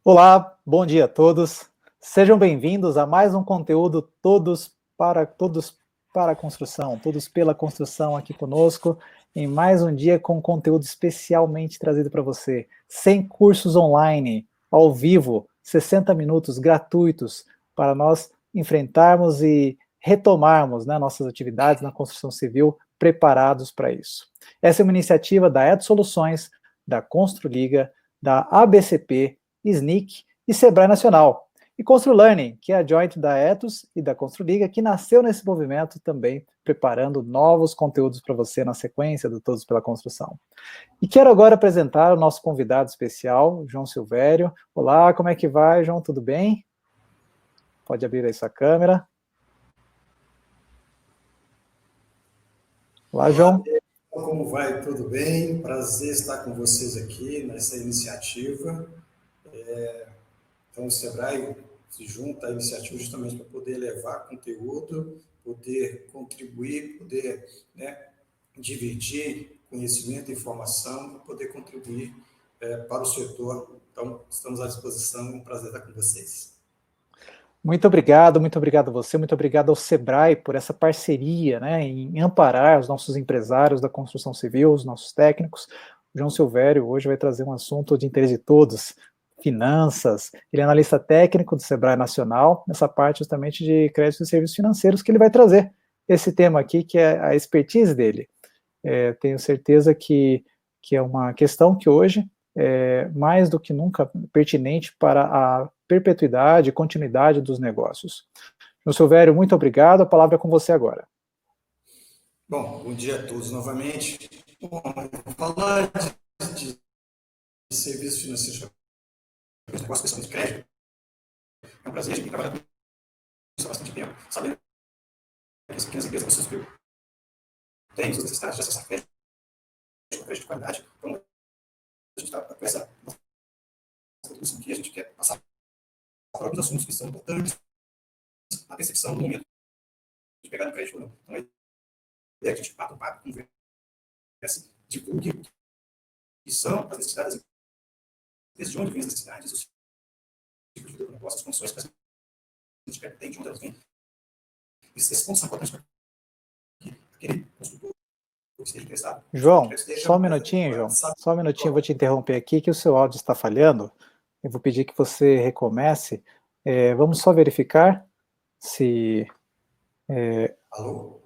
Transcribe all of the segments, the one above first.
Olá, bom dia a todos. Sejam bem-vindos a mais um conteúdo todos para a construção, todos pela construção aqui conosco, em mais um dia com conteúdo especialmente trazido para você. 100 cursos online, ao vivo, 60 minutos gratuitos para nós enfrentarmos e retomarmos, né, nossas atividades na construção civil preparados para isso. Essa é uma iniciativa da Ed Soluções, da Construliga, da ABCP, SNIC e Sebrae Nacional. E ConstruLearning, que é a joint da Ethos e da Construliga, que nasceu nesse movimento também, preparando novos conteúdos para você na sequência do Todos pela Construção. E quero agora apresentar o nosso convidado especial, João Silvério. Olá, como é que vai, João? Tudo bem? Pode abrir aí sua câmera. Olá, João. Como vai? Tudo bem? Prazer estar com vocês aqui nessa iniciativa. Então, o Sebrae se junta à iniciativa justamente para poder levar conteúdo, poder contribuir, poder, dividir conhecimento e informação, poder contribuir para o setor. Então, estamos à disposição, é um prazer estar com vocês. Muito obrigado a você, muito obrigado ao Sebrae por essa parceria, né, em amparar os nossos empresários da construção civil, os nossos técnicos. O João Silvério hoje vai trazer um assunto de interesse de todos, finanças. Ele é analista técnico do Sebrae Nacional, nessa parte justamente de créditos e serviços financeiros, que ele vai trazer esse tema aqui, que é a expertise dele. Tenho certeza que é uma questão que hoje é mais do que nunca pertinente para a perpetuidade e continuidade dos negócios. João Silvério, muito obrigado, a palavra é com você agora. Bom dia a todos novamente. Bom, falar de serviços financeiros, negócios, questão de crédito, é um prazer a gente trabalhar com isso há bastante tempo, sabendo que as pequenas empresas vocês têm suas necessidades de acessar crédito de qualidade. Então, a gente está com essa contribuição aqui, a gente quer passar por alguns assuntos que são importantes na percepção do momento de pegar no crédito ou não. Então, a ideia é que a gente bata um papo, converse, divulgue o que são as necessidades, desde onde vêm as necessidades, os tipos de negócio, as condições que a gente tem, de onde elas vêm. Esses pontos são importantes para que aquele construtor esteja interessado. João, só um minutinho, João. Só um minutinho, eu vou te interromper aqui, que o seu áudio está falhando. Eu vou pedir que você recomece. Vamos só verificar se... Alô?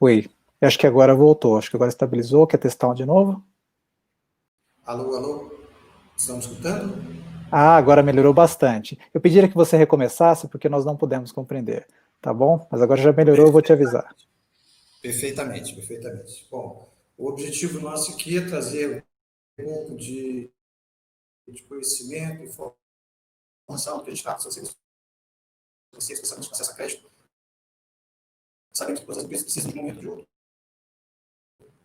Oi, acho que agora voltou, acho que agora estabilizou. Quer testar de novo? Alô? Estão me escutando? Ah, agora melhorou bastante. Eu pediria que você recomeçasse, porque nós não pudemos compreender, tá bom? Mas agora já melhorou, eu vou te avisar. Perfeitamente. Bom, o objetivo nosso aqui é trazer um pouco de conhecimento, informação, que a gente está com vocês, especialmente com acesso a crédito. Sabemos que todas as empresas precisam de um momento de outro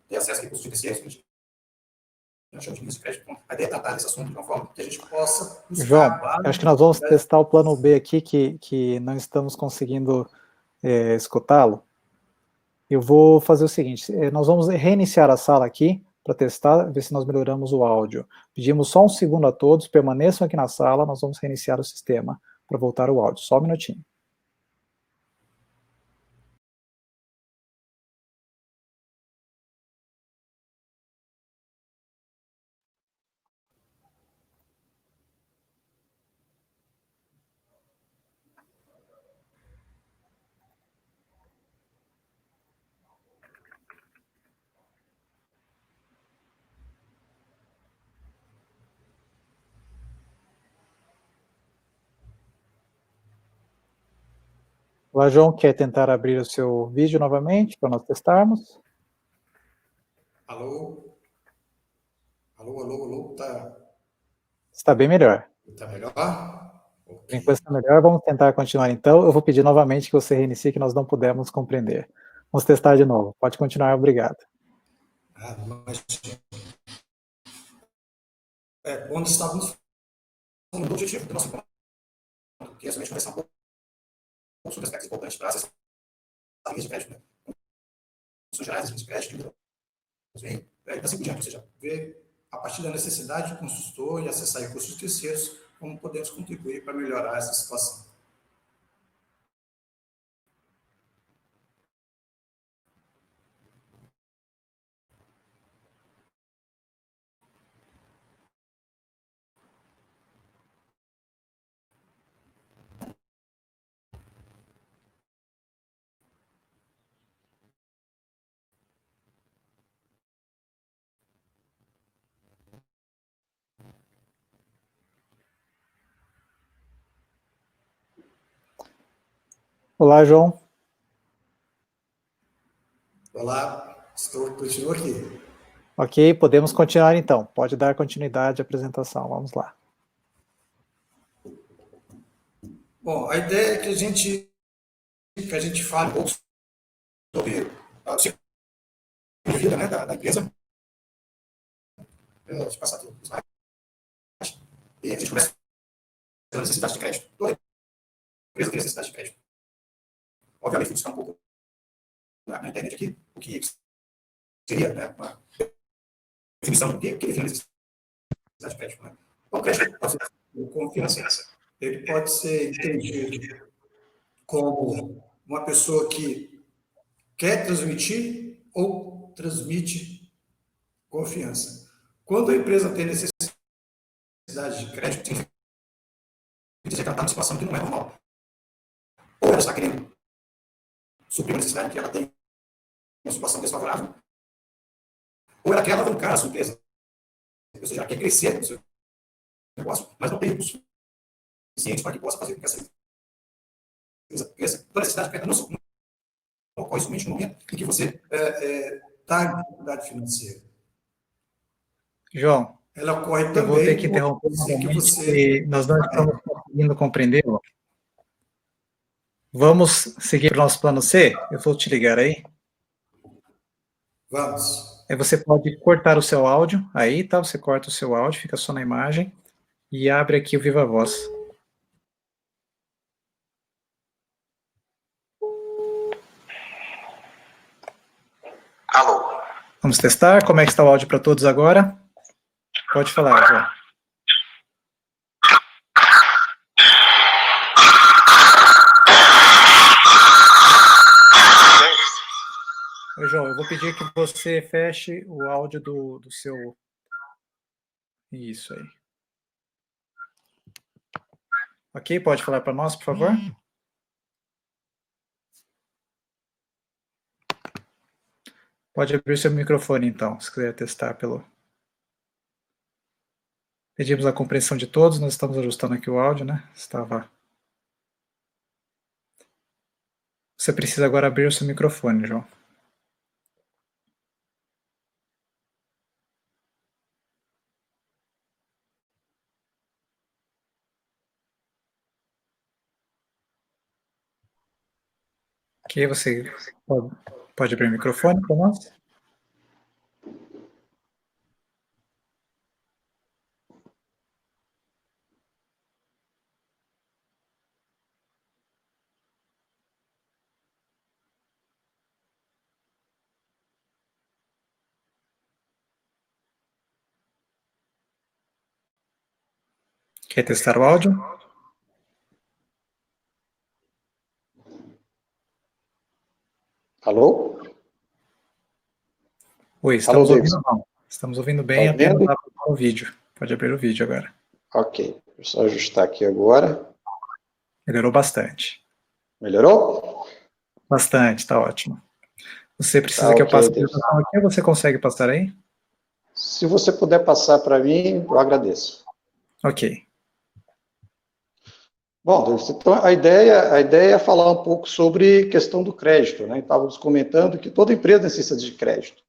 ter acesso a recursos financeiros, que nós chamamos de crédito. A ideia é tratar desse assunto de uma forma que a gente possa... João, acho que nós vamos testar o plano B aqui, que não estamos conseguindo escutá-lo. Eu vou fazer o seguinte, nós vamos reiniciar a sala aqui, para testar, ver se nós melhoramos o áudio. Pedimos só um segundo a todos, permaneçam aqui na sala, nós vamos reiniciar o sistema para voltar o áudio. Só um minutinho. Olá, João, quer tentar abrir o seu vídeo novamente para nós testarmos? Alô? Tá... Está bem melhor. Está melhor? Por enquanto está melhor, vamos tentar continuar então. Eu vou pedir novamente que você reinicie, que nós não pudemos compreender. Vamos testar de novo. Pode continuar, obrigado. Mas... quando estávamos falando do objetivo do nosso encontro, que é somente conversar um pouco sobre aspectos importantes para acessar a linha de crédito, né? São gerais, as linhas de crédito, e assim por diante, ou seja, ver a partir da necessidade do consultor e acessar recursos terceiros, como podemos contribuir para melhorar essa situação. Olá, João. Olá, continuo aqui. Ok, podemos continuar então. Pode dar continuidade à apresentação. Vamos lá. Bom, a ideia é que a gente fale um pouco sobre o ciclo de vida, né, da empresa. Deixa eu passar aqui o slide. E a gente começa pela necessidade de crédito. Toda empresa tem necessidade de crédito. Obviamente, vou buscar um pouco na internet aqui o que seria, né, uma definição do que define a necessidade de crédito. Né? Então, o crédito pode ser confiança. Ele pode ser entendido como uma pessoa que quer transmitir ou transmite confiança. Quando a empresa tem necessidade de crédito, tem que dizer que ela está numa situação que não é normal. Ou ela está querendo suprir uma necessidade que ela tem, uma situação desfavorável, ou ela quer alavancar a sua empresa. Ou seja, ela quer crescer no seu negócio, mas não tem recurso suficiente para que possa fazer com que essa empresa cresça. Toda necessidade de crédito não ocorre somente no momento em que você está em dificuldade financeira. João, ela ocorre também. Eu vou ter que interromper novamente, porque nós não estamos conseguindo compreendê-lo. Vamos seguir para o nosso plano C? Eu vou te ligar aí. Vamos. Você pode cortar o seu áudio, aí, tá? Você corta o seu áudio, fica só na imagem, e abre aqui o Viva Voz. Alô. Vamos testar, como é que está o áudio para todos agora? Pode falar, João. Oi, João, eu vou pedir que você feche o áudio do seu... Isso aí. Ok, pode falar para nós, por favor? Pode abrir seu microfone, então, se quiser testar pelo... Pedimos a compreensão de todos, nós estamos ajustando aqui o áudio, né? Você precisa agora abrir o seu microfone, João. Ok, você pode abrir o microfone para nós? Quer testar o áudio? Alô? Oi, estamos ouvindo não. Estamos ouvindo bem, tá apenas para o vídeo. Pode abrir o vídeo agora. Ok, vou só ajustar aqui agora. Melhorou bastante. Melhorou? Bastante, está ótimo. Você precisa que eu passe a apresentação aqui ou você consegue passar aí? Se você puder passar para mim, eu agradeço. Ok. Bom, então a ideia é falar um pouco sobre questão do crédito, né? Estávamos comentando que toda empresa necessita de crédito.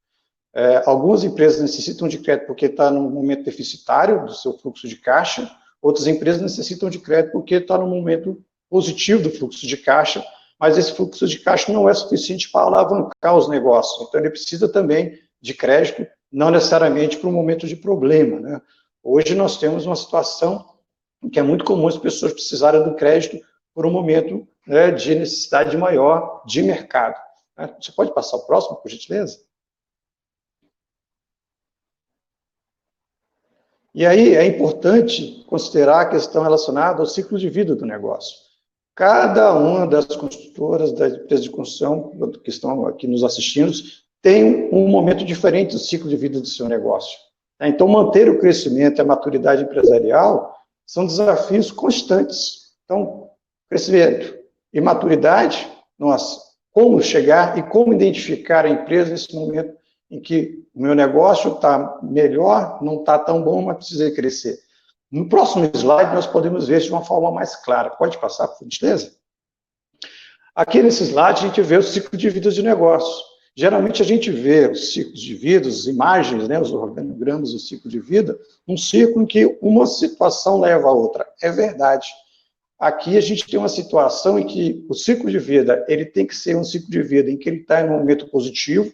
Algumas empresas necessitam de crédito porque está num momento deficitário do seu fluxo de caixa, outras empresas necessitam de crédito porque está num momento positivo do fluxo de caixa, mas esse fluxo de caixa não é suficiente para alavancar os negócios. Então, ele precisa também de crédito, não necessariamente para um momento de problema, né? Hoje nós temos uma situação em que é muito comum as pessoas precisarem do crédito por um momento, né, de necessidade maior de mercado. Você pode passar o próximo, por gentileza? E aí é importante considerar a questão relacionada ao ciclo de vida do negócio. Cada uma das construtoras, das empresas de construção que estão aqui nos assistindo, tem um momento diferente do ciclo de vida do seu negócio. Então, manter o crescimento e a maturidade empresarial são desafios constantes. Então, crescimento e maturidade, nossa, como chegar e como identificar a empresa nesse momento em que o meu negócio está melhor, não está tão bom, mas precisa crescer. No próximo slide, nós podemos ver isso de uma forma mais clara. Pode passar, por gentileza? Aqui nesse slide, a gente vê o ciclo de vida de negócio. Geralmente, a gente vê os ciclos de vida, as imagens, né, os organogramas do ciclo de vida, um ciclo em que uma situação leva a outra. É verdade. Aqui, a gente tem uma situação em que o ciclo de vida, ele tem que ser um ciclo de vida em que ele está em um momento positivo,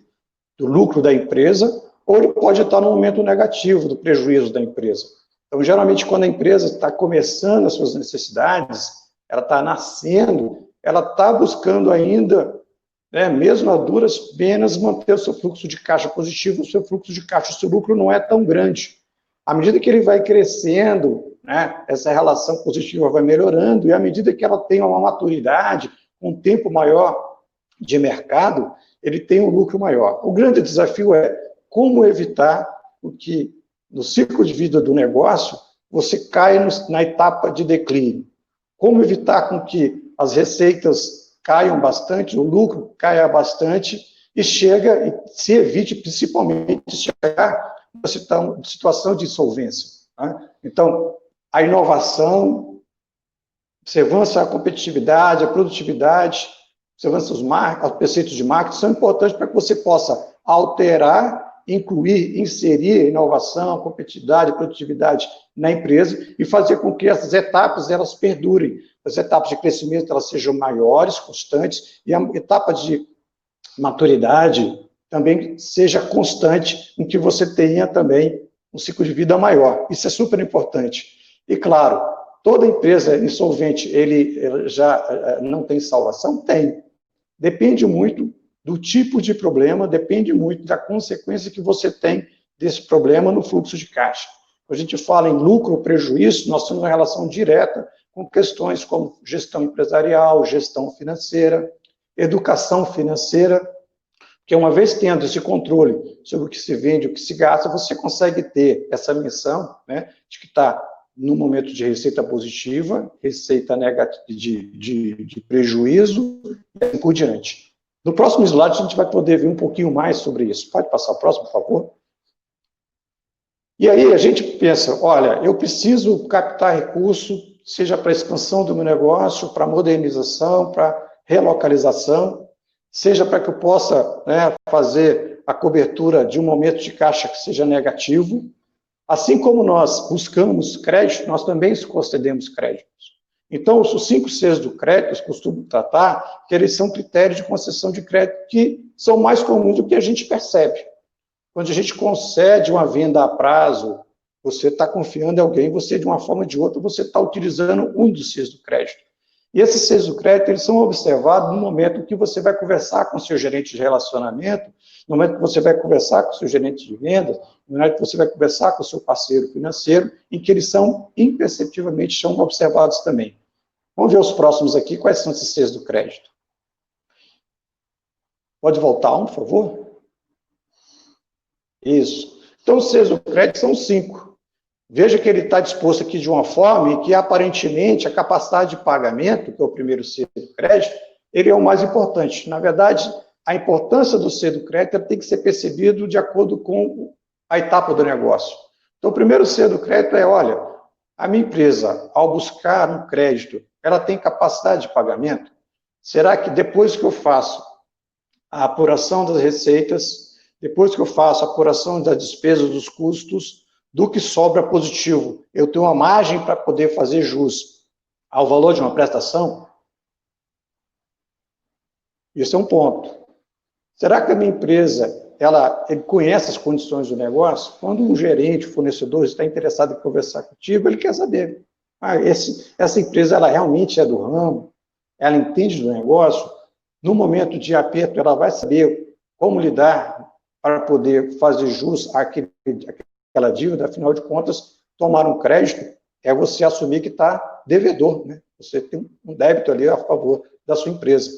do lucro da empresa, ou ele pode estar no momento negativo, do prejuízo da empresa. Então, geralmente, quando a empresa está começando as suas necessidades, ela está nascendo, ela está buscando ainda, né, mesmo a duras penas, manter o seu fluxo de caixa positivo, o seu fluxo de caixa, o seu lucro não é tão grande. À medida que ele vai crescendo, né, essa relação positiva vai melhorando, e à medida que ela tem uma maturidade, um tempo maior de mercado, ele tem um lucro maior. O grande desafio é como evitar o que, no ciclo de vida do negócio, você caia na etapa de declínio. Como evitar com que as receitas caiam bastante, o lucro caia bastante, e se evite, principalmente, chegar numa situação de insolvência. Né? Então, a inovação, você avança a competitividade, a produtividade, você avança os preceitos de marketing, são importantes para que você possa alterar, incluir, inserir inovação, competitividade, produtividade na empresa e fazer com que essas etapas elas perdurem. As etapas de crescimento elas sejam maiores, constantes, e a etapa de maturidade também seja constante, em que você tenha também um ciclo de vida maior. Isso é super importante. E, claro, toda empresa insolvente, ele já não tem salvação? Tem. Depende muito do tipo de problema, depende muito da consequência que você tem desse problema no fluxo de caixa. Quando a gente fala em lucro ou prejuízo, nós temos uma relação direta com questões como gestão empresarial, gestão financeira, educação financeira, porque uma vez tendo esse controle sobre o que se vende, o que se gasta, você consegue ter essa missão, né, de que está no momento de receita positiva, receita negativa de prejuízo, e assim por diante. No próximo slide, a gente vai poder ver um pouquinho mais sobre isso. Pode passar o próximo, por favor? E aí a gente pensa, olha, eu preciso captar recurso, seja para a expansão do meu negócio, para modernização, para relocalização, seja para que eu possa, né, fazer a cobertura de um momento de caixa que seja negativo. Assim como nós buscamos crédito, nós também concedemos créditos. Então, os 5 Cs do crédito, eu costumo tratar, que eles são critérios de concessão de crédito que são mais comuns do que a gente percebe. Quando a gente concede uma venda a prazo, você está confiando em alguém, você, de uma forma ou de outra, você está utilizando um dos Cs do crédito. E esses Cs do crédito, eles são observados no momento que você vai conversar com o seu gerente de relacionamento, no momento que você vai conversar com o seu gerente de vendas, no momento que você vai conversar com o seu parceiro financeiro, em que eles são, imperceptivelmente, são observados também. Vamos ver os próximos aqui, quais são esses Cs do crédito. Pode voltar um, por favor? Isso. Então, os Cs do crédito são 5. Veja que ele está disposto aqui de uma forma em que, aparentemente, a capacidade de pagamento, que é o primeiro C do crédito, ele é o mais importante. Na verdade, a importância do C do crédito tem que ser percebido de acordo com a etapa do negócio. Então, o primeiro C do crédito é, olha, a minha empresa, ao buscar um crédito, ela tem capacidade de pagamento? Será que depois que eu faço a apuração das receitas, depois que eu faço a apuração das despesas, dos custos, do que sobra positivo, eu tenho uma margem para poder fazer jus ao valor de uma prestação? Isso é um ponto. Será que a minha empresa, ele conhece as condições do negócio? Quando um gerente, fornecedor, está interessado em conversar contigo, ele quer saber. Essa empresa, ela realmente é do ramo? Ela entende do negócio? No momento de aperto, ela vai saber como lidar para poder fazer jus àquela dívida? Afinal de contas, tomar um crédito é você assumir que está devedor, né? Você tem um débito ali a favor da sua empresa.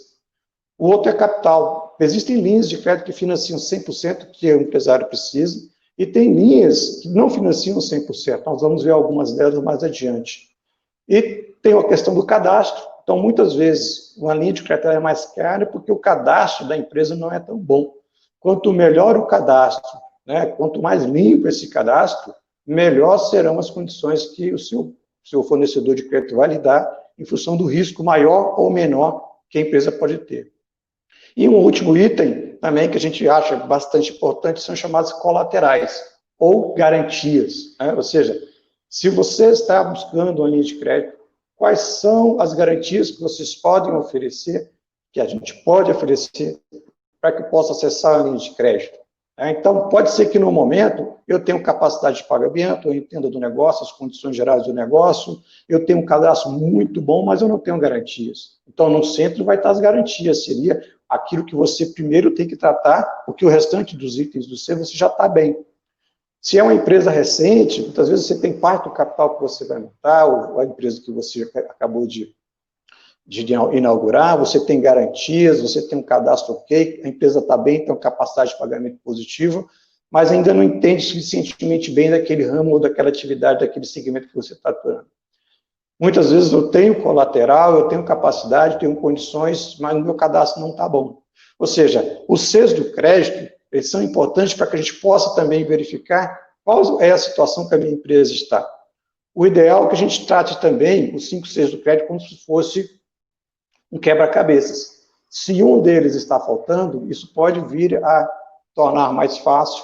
O outro é capital. Existem linhas de crédito que financiam 100% que o empresário precisa, e tem linhas que não financiam 100%. Nós vamos ver algumas delas mais adiante. E tem a questão do cadastro. Então, muitas vezes, uma linha de crédito é mais cara porque o cadastro da empresa não é tão bom. Quanto melhor o cadastro, né, quanto mais limpo esse cadastro, melhor serão as condições que o seu fornecedor de crédito vai lhe dar em função do risco maior ou menor que a empresa pode ter. E um último item também que a gente acha bastante importante são chamados colaterais ou garantias, né? Ou seja, se você está buscando uma linha de crédito, quais são as garantias que vocês podem oferecer, que a gente pode oferecer, para que possa acessar a linha de crédito? Então, pode ser que no momento eu tenha capacidade de pagamento, eu entenda do negócio, as condições gerais do negócio, eu tenho um cadastro muito bom, mas eu não tenho garantias. Então, no centro vai estar as garantias, seria aquilo que você primeiro tem que tratar, porque o restante dos itens do seu você já está bem. Se é uma empresa recente, muitas vezes você tem parte do capital que você vai montar, ou a empresa que você acabou de inaugurar, você tem garantias, você tem um cadastro ok, a empresa está bem, tem uma capacidade de pagamento positivo, mas ainda não entende suficientemente bem daquele ramo ou daquela atividade, daquele segmento que você está atuando. Muitas vezes eu tenho colateral, eu tenho capacidade, tenho condições, mas o meu cadastro não está bom. Ou seja, os Cs do crédito, eles são importantes para que a gente possa também verificar qual é a situação que a minha empresa está. O ideal é que a gente trate também os 5 Cs do crédito como se fosse um quebra-cabeças. Se um deles está faltando, isso pode vir a tornar mais fácil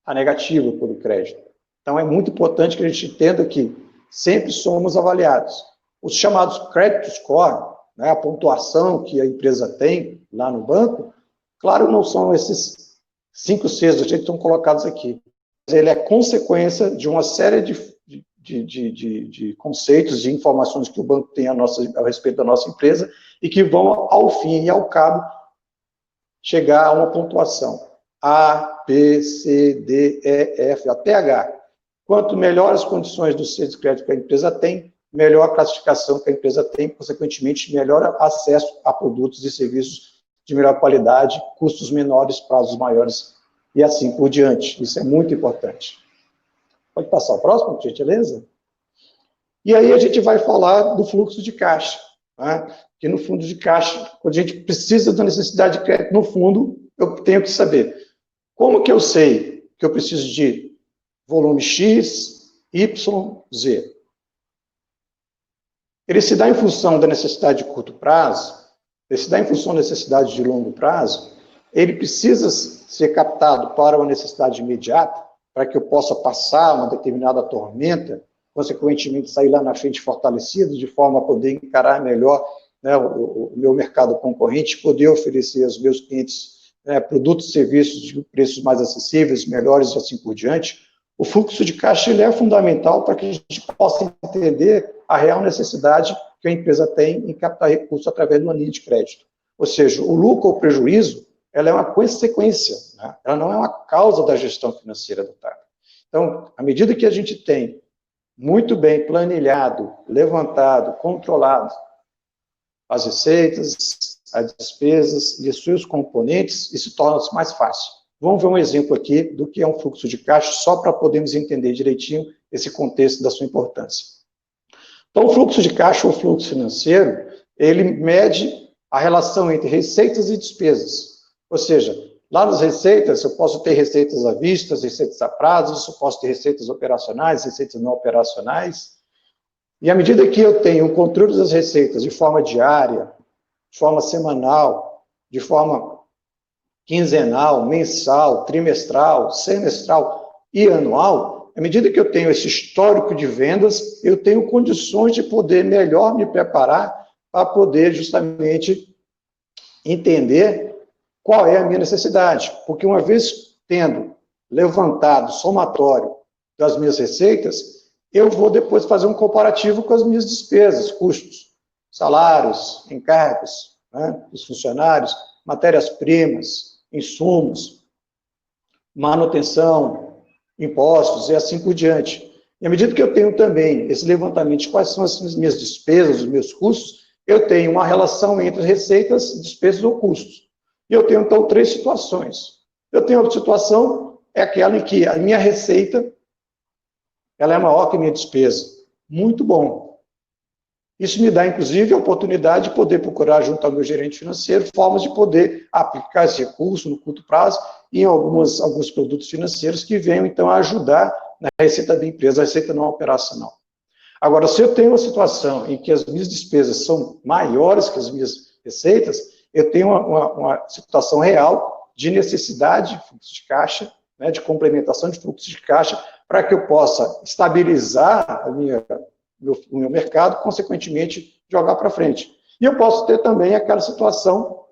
a negativa por o crédito. Então, é muito importante que a gente entenda que sempre somos avaliados. Os chamados credit score, né, a pontuação que a empresa tem lá no banco, claro, não são esses 5 Cs do jeito que estão colocados aqui. Ele é consequência de uma série de conceitos, de informações que o banco tem a respeito da nossa empresa e que vão, ao fim e ao cabo, chegar a uma pontuação A, B, C, D, E, F, até H. Quanto melhor as condições do C de crédito que a empresa tem, melhor a classificação que a empresa tem, consequentemente, melhor acesso a produtos e serviços de melhor qualidade, custos menores, prazos maiores e assim por diante. Isso é muito importante. Pode passar o próximo, por gentileza? E aí a gente vai falar do fluxo de caixa. Né? Que no fundo de caixa, quando a gente precisa da necessidade de crédito, no fundo, eu tenho que saber como que eu sei que eu preciso de volume X, Y, Z. Ele se dá em função da necessidade de curto prazo, ele se dá em função da necessidade de longo prazo, ele precisa ser captado para uma necessidade imediata, para que eu possa passar uma determinada tormenta, consequentemente sair lá na frente fortalecido, de forma a poder encarar melhor, né, o meu mercado concorrente, poder oferecer aos meus clientes, né, produtos e serviços de preços mais acessíveis, melhores e assim por diante. O fluxo de caixa ele é fundamental para que a gente possa entender a real necessidade que a empresa tem em captar recursos através de uma linha de crédito. Ou seja, o lucro ou prejuízo, ela é uma consequência, né? Ela não é uma causa da gestão financeira do TAP. Então, à medida que a gente tem muito bem planilhado, levantado, controlado as receitas, as despesas e os seus componentes, isso torna-se mais fácil. Vamos ver um exemplo aqui do que é um fluxo de caixa, só para podermos entender direitinho esse contexto da sua importância. Então, o fluxo de caixa ou fluxo financeiro, ele mede a relação entre receitas e despesas. Ou seja, lá nas receitas, eu posso ter receitas à vista, receitas a prazo, eu posso ter receitas operacionais, receitas não operacionais. E à medida que eu tenho o controle das receitas de forma diária, de forma semanal, de forma quinzenal, mensal, trimestral, semestral e anual, à medida que eu tenho esse histórico de vendas, eu tenho condições de poder melhor me preparar para poder justamente entender qual é a minha necessidade. Porque uma vez tendo levantado o somatório das minhas receitas, eu vou depois fazer um comparativo com as minhas despesas, custos, salários, encargos, né, dos funcionários, matérias-primas, insumos, manutenção, impostos e assim por diante. E à medida que eu tenho também esse levantamento de quais são as minhas despesas, os meus custos, eu tenho uma relação entre receitas, despesas ou custos. E eu tenho, então, 3 situações. Eu tenho uma situação, é aquela em que a minha receita ela é maior que a minha despesa. Muito bom. Isso me dá, inclusive, a oportunidade de poder procurar, junto ao meu gerente financeiro, formas de poder aplicar esse recurso no curto prazo em alguns produtos financeiros que venham, então, a ajudar na receita da empresa, a receita não operacional. Agora, se eu tenho uma situação em que as minhas despesas são maiores que as minhas receitas, eu tenho uma situação real de necessidade de fluxo de caixa, né, de complementação de fluxo de caixa, para que eu possa estabilizar o meu mercado, consequentemente, jogar para frente. E eu posso ter também aquela situação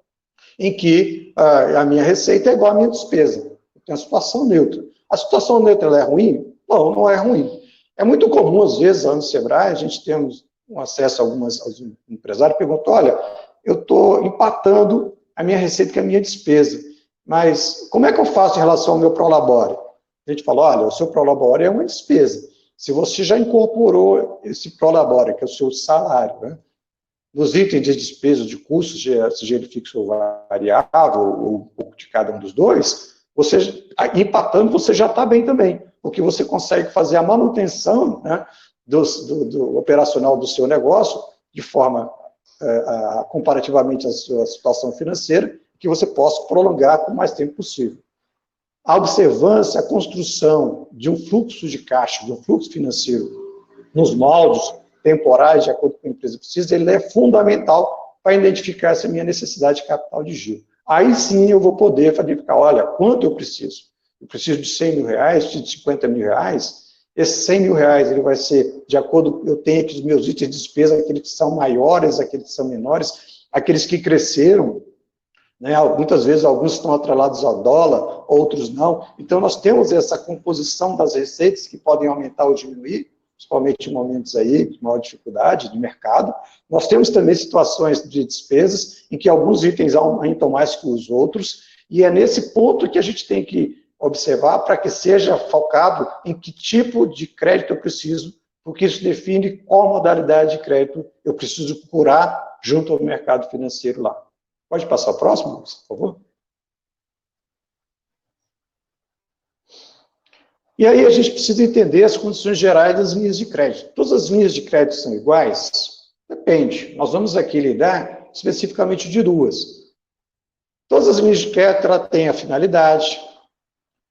em que a minha receita é igual à minha despesa. Eu tenho a situação neutra. A situação neutra ela é ruim? Não, não é ruim. É muito comum, às vezes, lá no Sebrae, a gente temos um acesso a alguns empresários que perguntam, olha, eu estou empatando a minha receita com a minha despesa, mas como é que eu faço em relação ao meu Prolabore? A gente fala, olha, o seu Prolabore é uma despesa. Se você já incorporou esse Prolabore, que é o seu salário, né, nos itens de despesa, de custos, seja ele fixo ou variável, ou um pouco de cada um dos dois, você, empatando, você já está bem também, porque você consegue fazer a manutenção, né, do operacional do seu negócio de forma comparativamente à sua situação financeira, que você possa prolongar com o mais tempo possível. A observância, a construção de um fluxo de caixa, de um fluxo financeiro nos moldes temporais, de acordo com a empresa precisa, ele é fundamental para identificar essa minha necessidade de capital de giro. Aí sim eu vou poder verificar, olha, quanto eu preciso? Eu preciso de 100 mil reais, preciso de 50 mil reais. Esses 100 mil reais ele vai ser, de acordo, eu tenho aqui os meus itens de despesa, aqueles que são maiores, aqueles que são menores, aqueles que cresceram, né? Muitas vezes alguns estão atrelados ao dólar, outros não. Então nós temos essa composição das receitas que podem aumentar ou diminuir, principalmente em momentos aí de maior dificuldade de mercado. Nós temos também situações de despesas em que alguns itens aumentam mais que os outros, e é nesse ponto que a gente tem que observar para que seja focado em que tipo de crédito eu preciso, porque isso define qual modalidade de crédito eu preciso procurar junto ao mercado financeiro lá. Pode passar o próximo, por favor? E aí a gente precisa entender as condições gerais das linhas de crédito. Todas as linhas de crédito são iguais? Depende. Nós vamos aqui lidar especificamente de 2. Todas as linhas de crédito ela tem a finalidade,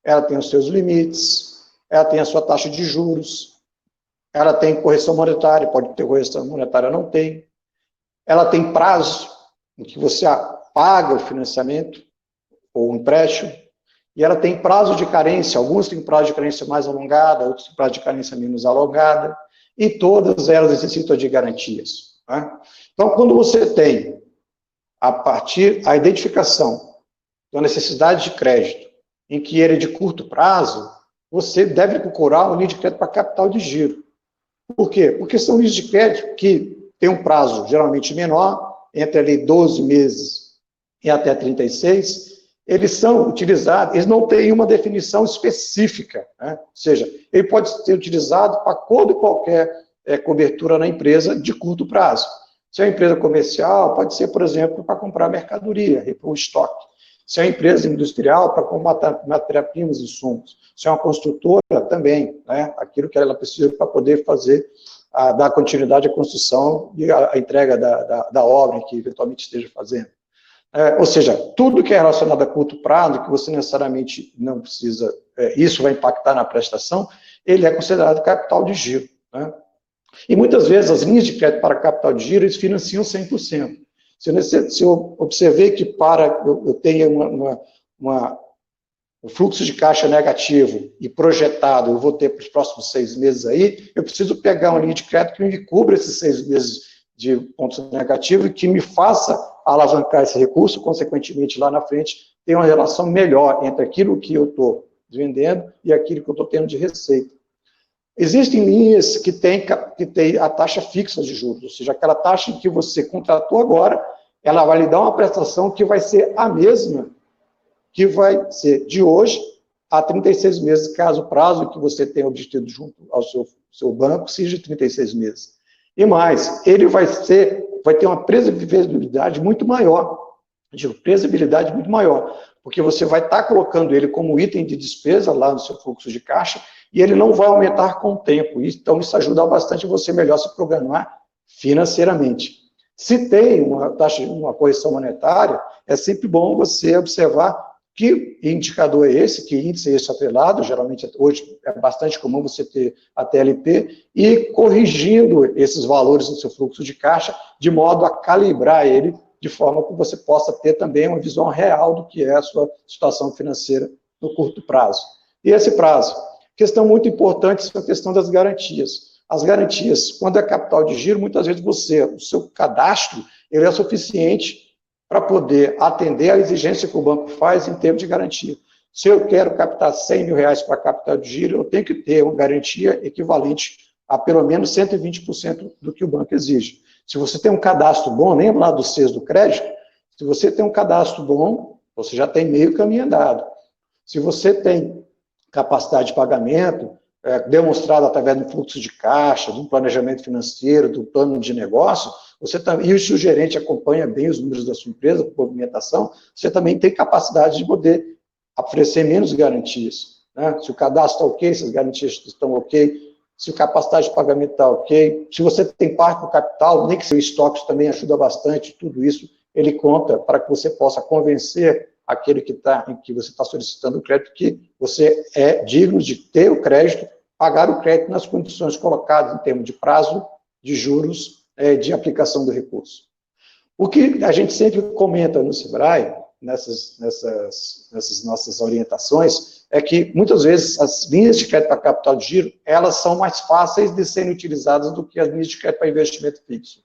ela tem os seus limites, ela tem a sua taxa de juros, ela tem correção monetária, pode ter correção monetária, não tem. Ela tem prazo, em que você paga o financiamento ou o empréstimo, e ela tem prazo de carência, alguns têm prazo de carência mais alongada, outros têm prazo de carência menos alongada, e todas elas necessitam de garantias. Né? Então, quando você tem a identificação da necessidade de crédito, em que ele é de curto prazo, você deve procurar uma linha de crédito para capital de giro. Por quê? Porque são linhas de crédito que têm um prazo geralmente menor, entre ali 12 meses e até 36, eles são utilizados, eles não têm uma definição específica, né? Ou seja, ele pode ser utilizado para toda e qualquer cobertura na empresa de curto prazo. Se é uma empresa comercial, pode ser, por exemplo, para comprar mercadoria, repor estoque. Se é uma empresa industrial, para comprar matéria-primas e insumos. Se é uma construtora, também, né? Aquilo que ela precisa para poder fazer, dar continuidade à construção e a entrega da obra que eventualmente esteja fazendo. Ou seja, tudo que é relacionado a curto prazo, que você necessariamente não precisa, isso vai impactar na prestação, ele é considerado capital de giro. Né? E muitas vezes as linhas de crédito para capital de giro, eles financiam 100%. Se eu observei que eu tenha um fluxo de caixa negativo e projetado, eu vou ter para os próximos 6 meses aí, eu preciso pegar uma linha de crédito que me cubra esses 6 meses de pontos negativos e que me faça alavancar esse recurso, consequentemente, lá na frente, ter uma relação melhor entre aquilo que eu estou vendendo e aquilo que eu estou tendo de receita. Existem linhas que têm a taxa fixa de juros, ou seja, aquela taxa que você contratou agora, ela vai lhe dar uma prestação que vai ser a mesma, que vai ser de hoje a 36 meses, caso o prazo que você tenha obtido junto ao seu seu banco seja de 36 meses. E mais, ele vai ter uma previsibilidade muito maior, previsibilidade muito maior, porque você vai estar colocando ele como item de despesa lá no seu fluxo de caixa, e ele não vai aumentar com o tempo. Então, isso ajuda bastante você melhor se programar financeiramente. Se tem uma correção monetária, é sempre bom você observar que indicador é esse, que índice é esse atrelado, geralmente hoje é bastante comum você ter a TLP, e corrigindo esses valores no seu fluxo de caixa, de modo a calibrar ele, de forma que você possa ter também uma visão real do que é a sua situação financeira no curto prazo. E esse prazo? Questão muito importante é a questão das garantias. As garantias, quando é capital de giro, muitas vezes o seu cadastro, ele é suficiente para poder atender a exigência que o banco faz em termos de garantia. Se eu quero captar 100 mil reais para capital de giro, eu tenho que ter uma garantia equivalente a pelo menos 120% do que o banco exige. Se você tem um cadastro bom, lembra lá dos Cs do crédito? Se você tem um cadastro bom, você já tem meio caminho andado. Se você tem capacidade de pagamento, demonstrado através do fluxo de caixa, de um planejamento financeiro, do plano de negócio, e se o gerente acompanha bem os números da sua empresa, a movimentação, você também tem capacidade de poder oferecer menos garantias. Né? Se o cadastro está ok, se as garantias estão ok, se a capacidade de pagamento está ok, se você tem parte do capital, nem que seu estoque também ajuda bastante, tudo isso ele conta para que você possa convencer aquele em que você está solicitando o crédito, que você é digno de ter o crédito, pagar o crédito nas condições colocadas em termos de prazo, de juros, de aplicação do recurso. O que a gente sempre comenta no Sebrae, nessas nossas orientações, é que muitas vezes as linhas de crédito para capital de giro, elas são mais fáceis de serem utilizadas do que as linhas de crédito para investimento fixo.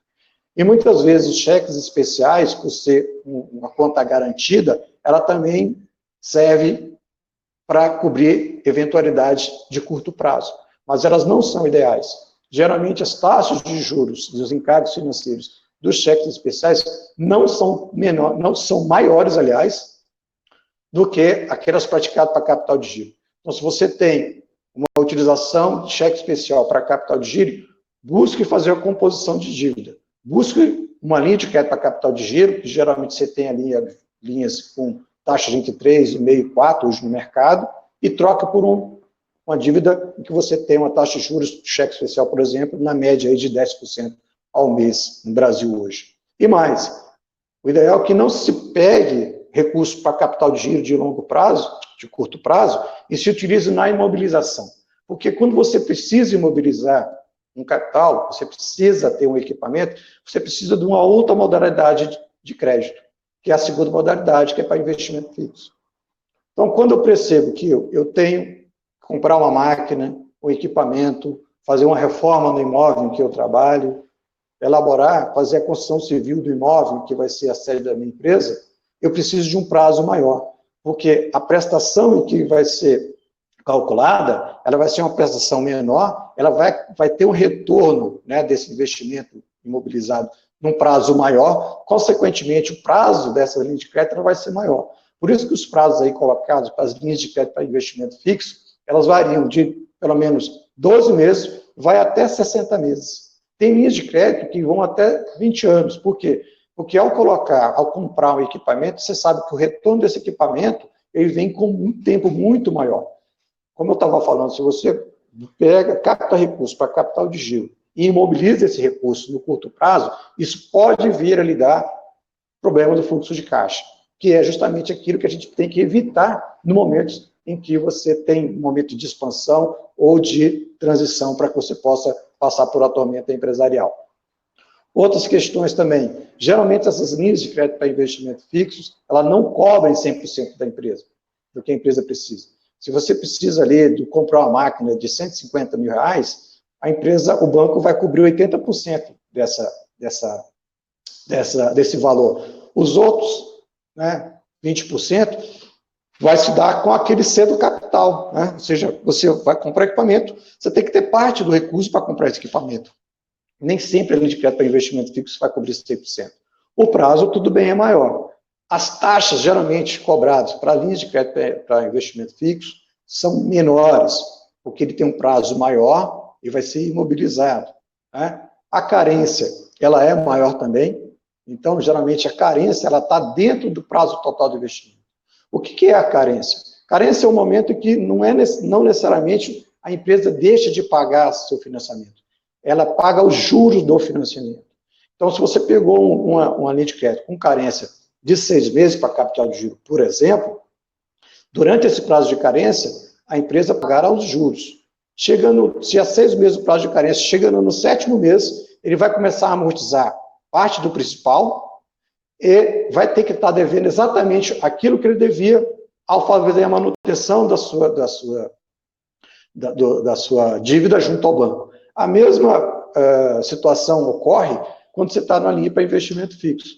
E muitas vezes os cheques especiais, por ser uma conta garantida, ela também serve para cobrir eventualidades de curto prazo. Mas elas não são ideais. Geralmente as taxas de juros dos encargos financeiros dos cheques especiais não são maiores, aliás, do que aquelas praticadas para capital de giro. Então, se você tem uma utilização de cheque especial para capital de giro, busque fazer a composição de dívida. Busque uma linha de crédito para capital de giro, que geralmente você tem linhas com taxas entre 3,5% e 4% hoje no mercado, e troca por uma dívida em que você tem uma taxa de juros de cheque especial, por exemplo, na média aí de 10% ao mês no Brasil hoje. E mais, o ideal é que não se pegue recursos para capital de giro de longo prazo, de curto prazo, e se utilize na imobilização. Porque quando você precisa imobilizar um capital, você precisa ter um equipamento, você precisa de uma outra modalidade de crédito, que é a segunda modalidade, que é para investimento fixo. Então, quando eu percebo que eu tenho que comprar uma máquina, um equipamento, fazer uma reforma no imóvel em que eu trabalho, elaborar, fazer a construção civil do imóvel, que vai ser a sede da minha empresa, eu preciso de um prazo maior, porque a prestação em que vai ser calculada, ela vai ser uma prestação menor, ela vai ter um retorno, né, desse investimento imobilizado num prazo maior, consequentemente o prazo dessa linha de crédito vai ser maior. Por isso que os prazos aí colocados para as linhas de crédito para investimento fixo, elas variam de pelo menos 12 meses, vai até 60 meses. Tem linhas de crédito que vão até 20 anos. Por quê? Porque ao comprar um equipamento, você sabe que o retorno desse equipamento, ele vem com um tempo muito maior. Como eu estava falando, se você capta recursos para capital de giro e imobiliza esse recurso no curto prazo, isso pode vir a lhe dar problema do fluxo de caixa, que é justamente aquilo que a gente tem que evitar no momento em que você tem um momento de expansão ou de transição para que você possa passar por uma tormenta empresarial. Outras questões também, geralmente essas linhas de crédito para investimento fixos, elas não cobrem 100% da empresa, do que a empresa precisa. Se você precisa ali de comprar uma máquina de 150 mil reais, o banco vai cobrir 80% desse valor. Os outros, né, 20%, vai se dar com aquele cedo capital, né? Ou seja, você vai comprar equipamento, você tem que ter parte do recurso para comprar esse equipamento. Nem sempre a linha de crédito para investimento fixo vai cobrir 100%. O prazo, tudo bem, é maior. As taxas geralmente cobradas para linhas de crédito para investimento fixo são menores, porque ele tem um prazo maior e vai ser imobilizado. Né? A carência, ela é maior também, então, geralmente, a carência ela está dentro do prazo total do investimento. O que é a carência? Carência é um momento que não necessariamente a empresa deixa de pagar seu financiamento. Ela paga os juros do financiamento. Então, se você pegou uma linha de crédito com carência de 6 meses para capital de giro, por exemplo, durante esse prazo de carência, a empresa pagará os juros. Se há 6 meses o prazo de carência, chegando no 7º mês, ele vai começar a amortizar parte do principal e vai ter que estar devendo exatamente aquilo que ele devia ao fazer a manutenção da sua dívida junto ao banco. A mesma situação ocorre quando você está na linha para investimento fixo.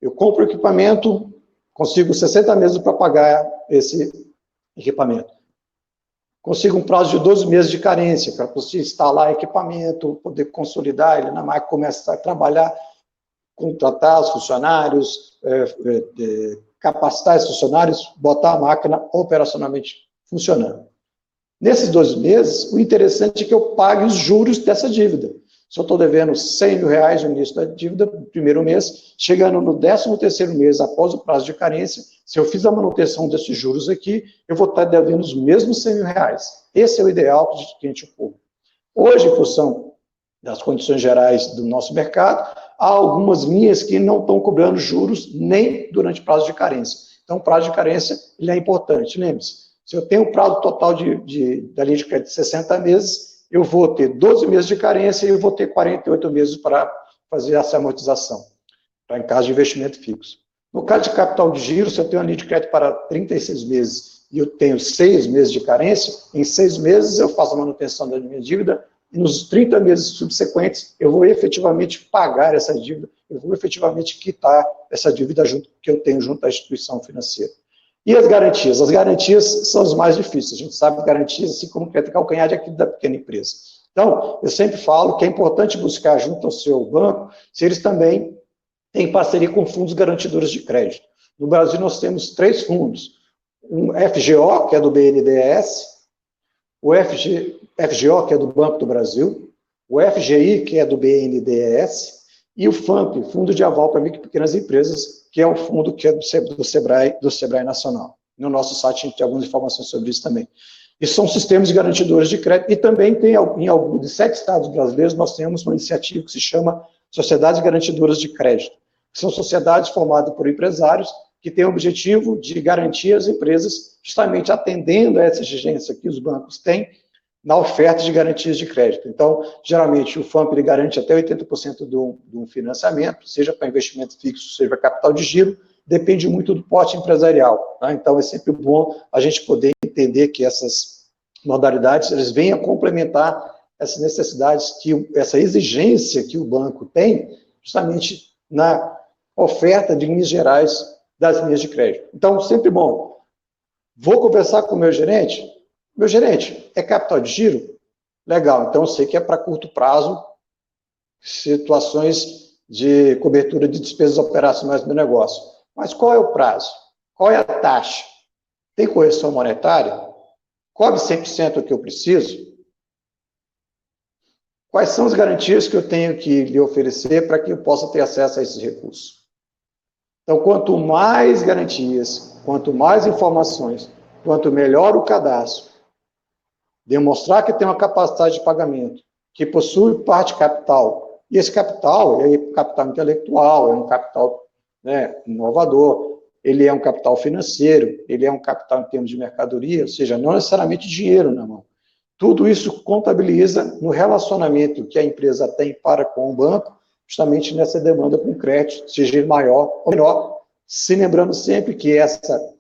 Eu compro o equipamento, consigo 60 meses para pagar esse equipamento. Consigo um prazo de 12 meses de carência para você instalar equipamento, poder consolidar ele na máquina, começar a trabalhar, contratar os funcionários, capacitar os funcionários, botar a máquina operacionalmente funcionando. Nesses 12 meses, o interessante é que eu pague os juros dessa dívida. Se eu estou devendo R$100.000 no início da dívida, no primeiro mês, chegando no 13º mês, após o prazo de carência, se eu fiz a manutenção desses juros aqui, eu vou estar devendo os mesmos R$100.000. Esse é o ideal para o cliente público. Hoje, em função das condições gerais do nosso mercado, há algumas linhas que não estão cobrando juros nem durante o prazo de carência. Então, o prazo de carência ele é importante. Lembre-se, se eu tenho um prazo total da linha de crédito de 60 meses, eu vou ter 12 meses de carência e eu vou ter 48 meses para fazer essa amortização, em caso de investimento fixo. No caso de capital de giro, se eu tenho uma linha de crédito para 36 meses e eu tenho 6 meses de carência, em 6 meses eu faço a manutenção da minha dívida e nos 30 meses subsequentes eu vou efetivamente pagar essa dívida, eu vou efetivamente quitar essa dívida que eu tenho junto à instituição financeira. E as garantias? As garantias são as mais difíceis. A gente sabe que garantias, assim como o calcanhar de Aquiles da pequena empresa. Então, eu sempre falo que é importante buscar junto ao seu banco se eles também têm parceria com fundos garantidores de crédito. No Brasil, nós temos 3 fundos. Um FGO, que é do BNDES, o FGO, que é do Banco do Brasil, o FGI, que é do BNDES, e o FAMP, Fundo de Aval para Micro e Pequenas Empresas, que é um fundo que é do Sebrae Nacional. No nosso site a gente tem algumas informações sobre isso também. E são sistemas de garantidores de crédito, e também tem, em alguns de 7 estados brasileiros, nós temos uma iniciativa que se chama Sociedades Garantidoras de Crédito, que são sociedades formadas por empresários que têm o objetivo de garantir as empresas, justamente atendendo a essa exigência que os bancos têm, na oferta de garantias de crédito. Então, geralmente, o FAMP ele garante até 80% de um financiamento, seja para investimento fixo, seja para capital de giro, depende muito do porte empresarial. Tá? Então, é sempre bom a gente poder entender que essas modalidades eles venham a complementar essas necessidades, essa exigência que o banco tem, justamente na oferta de linhas gerais das linhas de crédito. Então, sempre bom. Vou conversar com o meu gerente. Meu gerente, é capital de giro? Legal, então eu sei que é para curto prazo, situações de cobertura de despesas operacionais do negócio. Mas qual é o prazo? Qual é a taxa? Tem correção monetária? Cobre 100% o que eu preciso? Quais são as garantias que eu tenho que lhe oferecer para que eu possa ter acesso a esses recursos? Então, quanto mais garantias, quanto mais informações, quanto melhor o cadastro, demonstrar que tem uma capacidade de pagamento, que possui parte capital, e esse capital é capital intelectual, é um capital inovador, ele é um capital financeiro, ele é um capital em termos de mercadoria, ou seja, não necessariamente dinheiro na mão. Tudo isso contabiliza no relacionamento que a empresa tem para com o banco, justamente nessa demanda com crédito, seja ele maior ou menor, se lembrando sempre que essa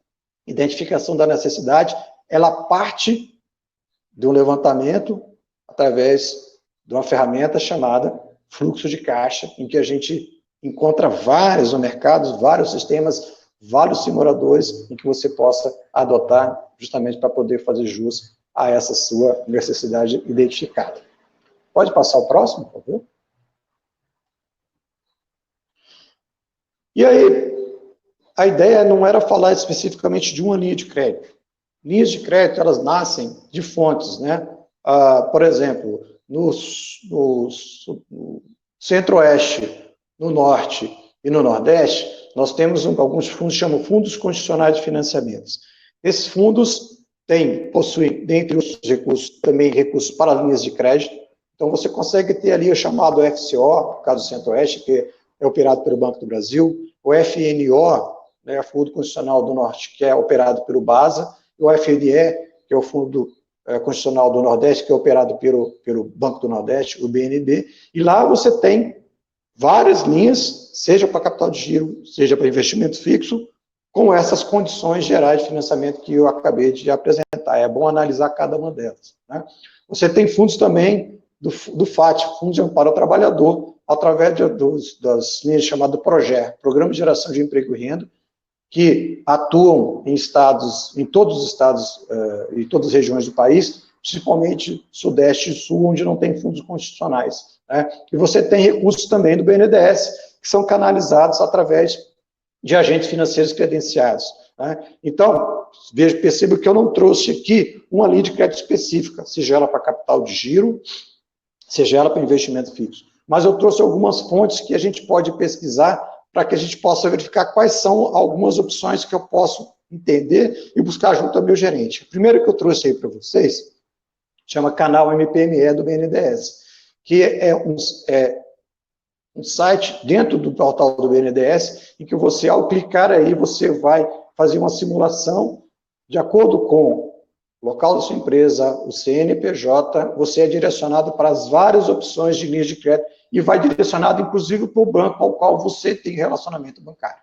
identificação da necessidade, ela parte de um levantamento através de uma ferramenta chamada fluxo de caixa, em que a gente encontra vários no mercado, vários sistemas, vários simuladores em que você possa adotar justamente para poder fazer jus a essa sua necessidade identificada. Pode passar o próximo, por favor? E aí, a ideia não era falar especificamente de uma linha de crédito. Linhas de crédito, elas nascem de fontes, né? Por exemplo, no Centro-Oeste, no Norte e no Nordeste, nós temos alguns fundos, chamam Fundos Condicionais de Financiamentos. Esses fundos possuem, dentre os recursos, também recursos para linhas de crédito. Então, você consegue ter ali o chamado FCO, no caso do Centro-Oeste, que é operado pelo Banco do Brasil, o FNO, né, Fundo Constitucional do Norte, que é operado pelo BASA, e o FNE, que é o Fundo Constitucional do Nordeste, que é operado pelo Banco do Nordeste, o BNB, e lá você tem várias linhas, seja para capital de giro, seja para investimento fixo, com essas condições gerais de financiamento que eu acabei de apresentar. É bom analisar cada uma delas, né? Você tem fundos também do FAT, Fundo de Amparo ao Trabalhador, através das linhas chamadas PROGER, Programa de Geração de Emprego e Renda, que atuam em estados, em todos os estados e todas as regiões do país, principalmente Sudeste e Sul, onde não tem fundos constitucionais, né? E você tem recursos também do BNDES, que são canalizados através de agentes financeiros credenciados, né? Então, perceba que eu não trouxe aqui uma linha de crédito específica, seja ela para capital de giro, seja ela para investimento fixo. Mas eu trouxe algumas fontes que a gente pode pesquisar para que a gente possa verificar quais são algumas opções que eu posso entender e buscar junto ao meu gerente. O primeiro que eu trouxe aí para vocês chama Canal MPME do BNDES, que é um site dentro do portal do BNDES em que você, ao clicar aí, você vai fazer uma simulação de acordo com o local da sua empresa, o CNPJ, você é direcionado para as várias opções de linhas de crédito e vai direcionado, inclusive, para o banco ao qual você tem relacionamento bancário.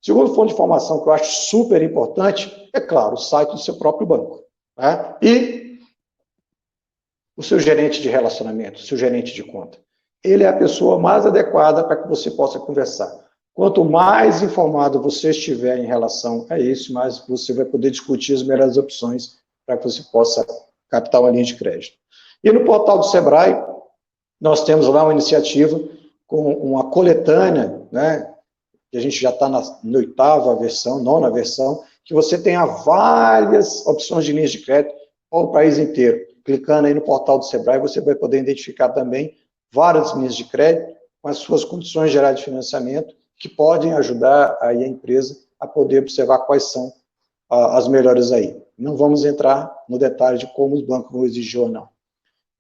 Segundo fonte de informação que eu acho super importante, é claro, o site do seu próprio banco, né? E o seu gerente de relacionamento, o seu gerente de conta. Ele é a pessoa mais adequada para que você possa conversar. Quanto mais informado você estiver em relação a isso, mais você vai poder discutir as melhores opções para que você possa captar uma linha de crédito. E no portal do Sebrae, nós temos lá uma iniciativa com uma coletânea, né, que a gente já está na 8ª versão, 9ª versão, que você tenha várias opções de linhas de crédito para o país inteiro. Clicando aí no portal do Sebrae, você vai poder identificar também várias linhas de crédito com as suas condições gerais de financiamento, que podem ajudar aí a empresa a poder observar quais são as melhores aí. Não vamos entrar no detalhe de como os bancos vão exigir ou não.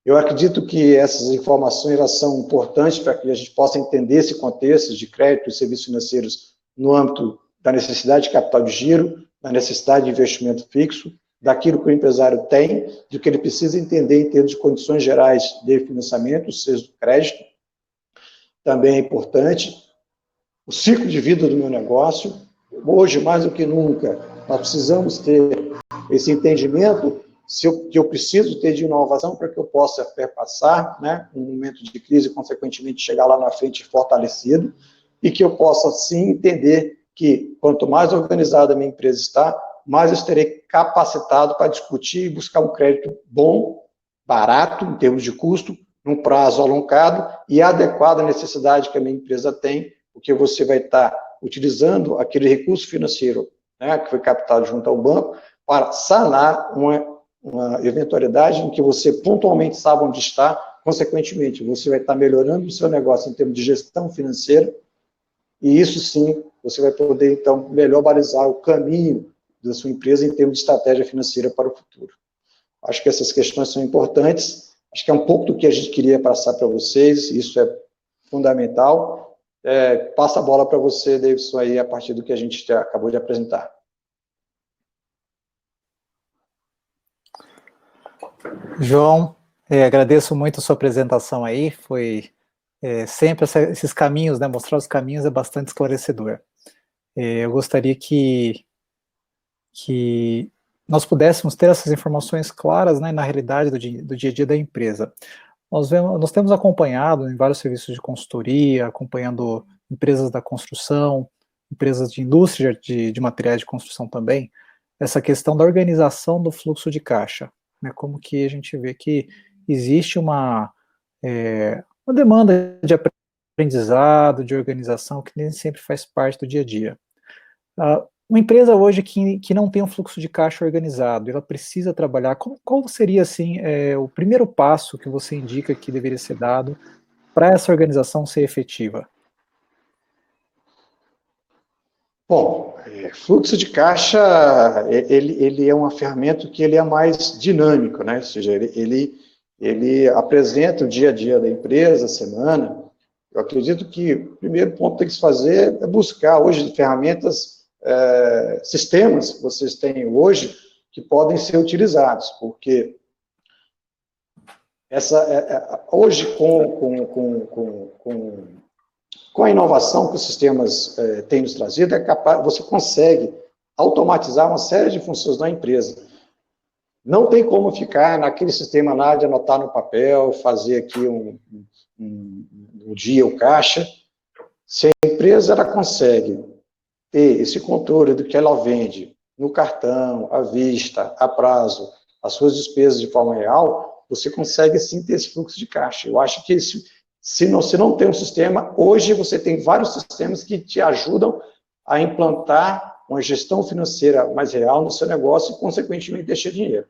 Eu acredito que essas informações elas são importantes para que a gente possa entender esse contexto de crédito e serviços financeiros no âmbito da necessidade de capital de giro, da necessidade de investimento fixo, daquilo que o empresário tem, do que ele precisa entender em termos de condições gerais de financiamento, seja do crédito. Também é importante o ciclo de vida do meu negócio. Hoje, mais do que nunca, nós precisamos ter esse entendimento que eu preciso ter de inovação para que eu possa perpassar, né, um momento de crise e, consequentemente, chegar lá na frente fortalecido, e que eu possa, sim, entender que quanto mais organizada a minha empresa está, mais eu estarei capacitado para discutir e buscar um crédito bom, barato, em termos de custo, num prazo alongado e adequado à necessidade que a minha empresa tem, porque você vai estar utilizando aquele recurso financeiro, né, que foi captado junto ao banco para sanar uma eventualidade em que você pontualmente sabe onde está, consequentemente, você vai estar melhorando o seu negócio em termos de gestão financeira, e isso sim, você vai poder, então, melhor balizar o caminho da sua empresa em termos de estratégia financeira para o futuro. Acho que essas questões são importantes, acho que é um pouco do que a gente queria passar para vocês, isso é fundamental. Passa a bola para você, Davidson, aí, a partir do que a gente já acabou de apresentar. João, agradeço muito a sua apresentação aí, foi sempre esses caminhos, né, mostrar os caminhos é bastante esclarecedor. Eu gostaria que nós pudéssemos ter essas informações claras, né, na realidade do dia a dia da empresa. Nós temos acompanhado em vários serviços de consultoria, acompanhando empresas da construção, empresas de indústria de materiais de construção também, essa questão da organização do fluxo de caixa, né, como que a gente vê que existe uma demanda de aprendizado, de organização, que nem sempre faz parte do dia a dia. Uma empresa hoje que não tem um fluxo de caixa organizado, ela precisa trabalhar, qual seria, assim, o primeiro passo que você indica que deveria ser dado para essa organização ser efetiva? Bom, fluxo de caixa, ele é uma ferramenta que ele é mais dinâmico, né? Ou seja, ele apresenta o dia a dia da empresa, a semana. Eu acredito que o primeiro ponto que tem que se fazer é buscar hoje ferramentas, sistemas que vocês têm hoje que podem ser utilizados, porque hoje com a inovação que os sistemas têm nos trazido, você consegue automatizar uma série de funções da empresa. Não tem como ficar naquele sistema lá de anotar no papel, fazer aqui um dia o caixa. Se a empresa ela consegue ter esse controle do que ela vende no cartão, à vista, a prazo, as suas despesas de forma real, você consegue sim ter esse fluxo de caixa. Eu acho que se não tem um sistema, hoje você tem vários sistemas que te ajudam a implantar uma gestão financeira mais real no seu negócio e, consequentemente, deixar dinheiro.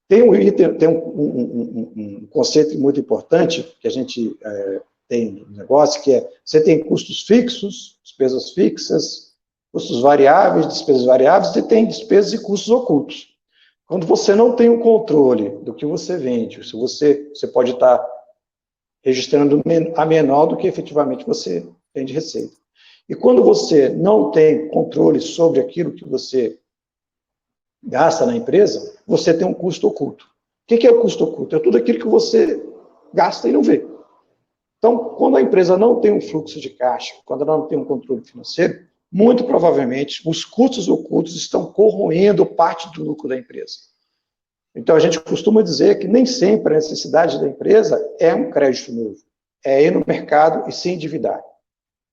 Tem um conceito muito importante que a gente tem no negócio, que é, você tem custos fixos, despesas fixas, custos variáveis, despesas variáveis, e tem despesas e custos ocultos. Quando você não tem o controle do que você vende, se você pode estar registrando a menor do que efetivamente você tem de receita. E quando você não tem controle sobre aquilo que você gasta na empresa, você tem um custo oculto. O que é o custo oculto? É tudo aquilo que você gasta e não vê. Então, quando a empresa não tem um fluxo de caixa, quando ela não tem um controle financeiro, muito provavelmente os custos ocultos estão corroendo parte do lucro da empresa. Então, a gente costuma dizer que nem sempre a necessidade da empresa é um crédito novo, é ir no mercado e se endividar.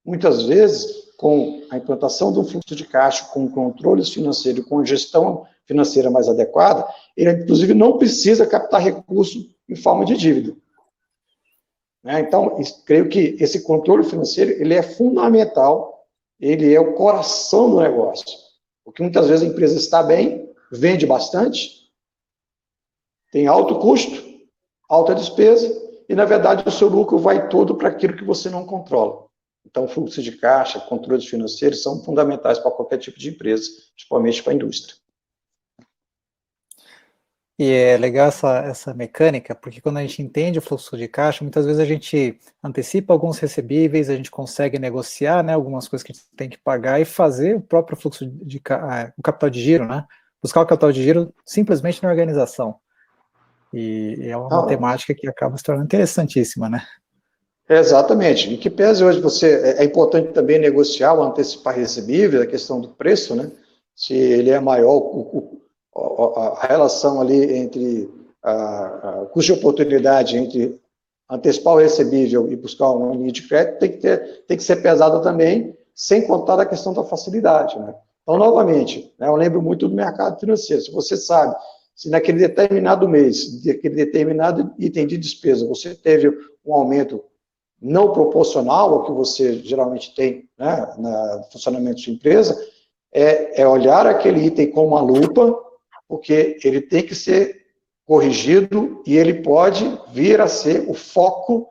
Muitas vezes, com a implantação de um fluxo de caixa, com controles financeiros, com gestão financeira mais adequada, ele, inclusive, não precisa captar recurso em forma de dívida. Então, creio que esse controle financeiro ele é fundamental, ele é o coração do negócio. Porque muitas vezes a empresa está bem, vende bastante, tem alto custo, alta despesa, e, na verdade, o seu lucro vai todo para aquilo que você não controla. Então, fluxo de caixa, controles financeiros são fundamentais para qualquer tipo de empresa, principalmente para a indústria. E é legal essa mecânica, porque quando a gente entende o fluxo de caixa, muitas vezes a gente antecipa alguns recebíveis, a gente consegue negociar, né, algumas coisas que a gente tem que pagar e fazer o próprio fluxo o capital de giro, né? Buscar o capital de giro simplesmente na organização. E é uma matemática que acaba se tornando interessantíssima, né? Exatamente. Em que pese hoje é importante também negociar ou antecipar recebíveis, a questão do preço, né? Se ele é maior, a relação ali entre o custo de oportunidade entre antecipar o recebível e buscar uma linha de crédito tem que ser pesada também, sem contar a questão da facilidade, né? Então, novamente, né, eu lembro muito do mercado financeiro. Se você sabe, se naquele determinado mês, naquele determinado item de despesa, você teve um aumento não proporcional ao que você geralmente tem, né, no funcionamento de sua empresa, é olhar aquele item com uma lupa, porque ele tem que ser corrigido e ele pode vir a ser o foco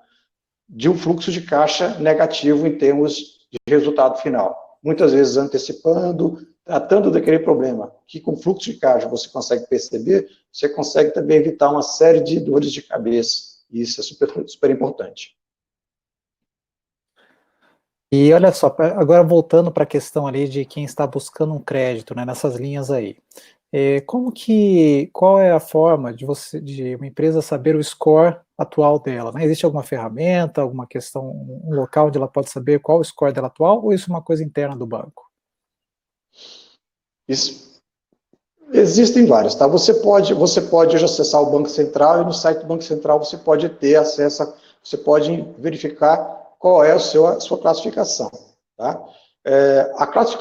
de um fluxo de caixa negativo em termos de resultado final. Muitas vezes antecipando, tratando daquele problema, que com fluxo de caixa você consegue perceber, você consegue também evitar uma série de dores de cabeça, e isso é super, super importante. E olha só, agora voltando para a questão ali de quem está buscando um crédito, né, nessas linhas aí, qual é a forma de uma empresa saber o score atual dela, né? Existe alguma ferramenta, alguma questão, um local onde ela pode saber qual o score dela atual, ou isso é uma coisa interna do banco? Existem várias, tá? Você pode hoje acessar o Banco Central e no site do Banco Central você pode ter acesso, você pode verificar qual é a sua classificação, tá?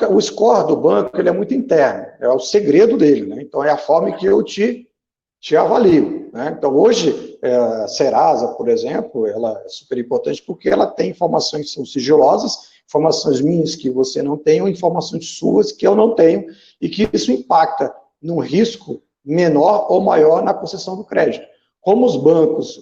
O score do banco ele é muito interno, é o segredo dele, né? Então é a forma que eu te avalio, né? Então hoje a Serasa, por exemplo, ela é super importante porque ela tem informações que são sigilosas, informações minhas que você não tem, ou informações suas que eu não tenho, e que isso impacta num risco menor ou maior na concessão do crédito. Como os bancos,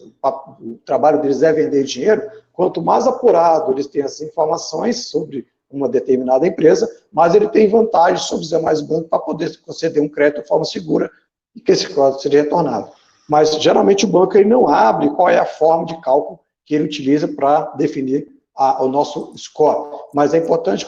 o trabalho deles é vender dinheiro, quanto mais apurado eles têm essas informações sobre uma determinada empresa, mais ele tem vantagem sobre os demais bancos para poder conceder um crédito de forma segura e que esse crédito seja retornado. Mas, geralmente, o banco ele não abre qual é a forma de cálculo que ele utiliza para definir o nosso score. Mas é importante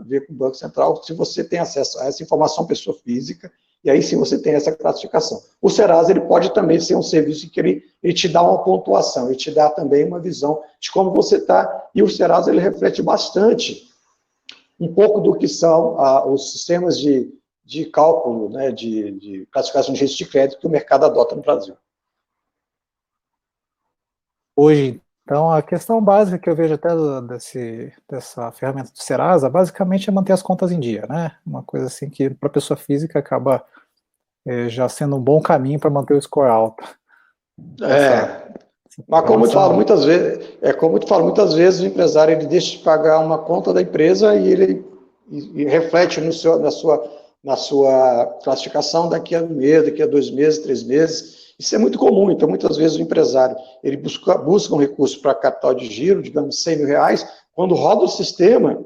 ver com o Banco Central se você tem acesso a essa informação pessoa física, e aí sim você tem essa classificação. O Serasa ele pode também ser um serviço que ele te dá uma pontuação, ele te dá também uma visão de como você está, e o Serasa ele reflete bastante um pouco do que são os sistemas de cálculo, né, de classificação de risco de crédito que o mercado adota no Brasil. Hoje, então, a questão básica que eu vejo até dessa ferramenta do Serasa, basicamente é manter as contas em dia, né? Uma coisa assim que para a pessoa física acaba já sendo um bom caminho para manter o score alto. Mas como eu te falo muitas vezes, o empresário ele deixa de pagar uma conta da empresa e ele reflete na sua classificação daqui a um mês, daqui a 2 meses, 3 meses. Isso é muito comum. Então, muitas vezes o empresário ele busca um recurso para capital de giro, digamos, R$100.000, quando roda o sistema,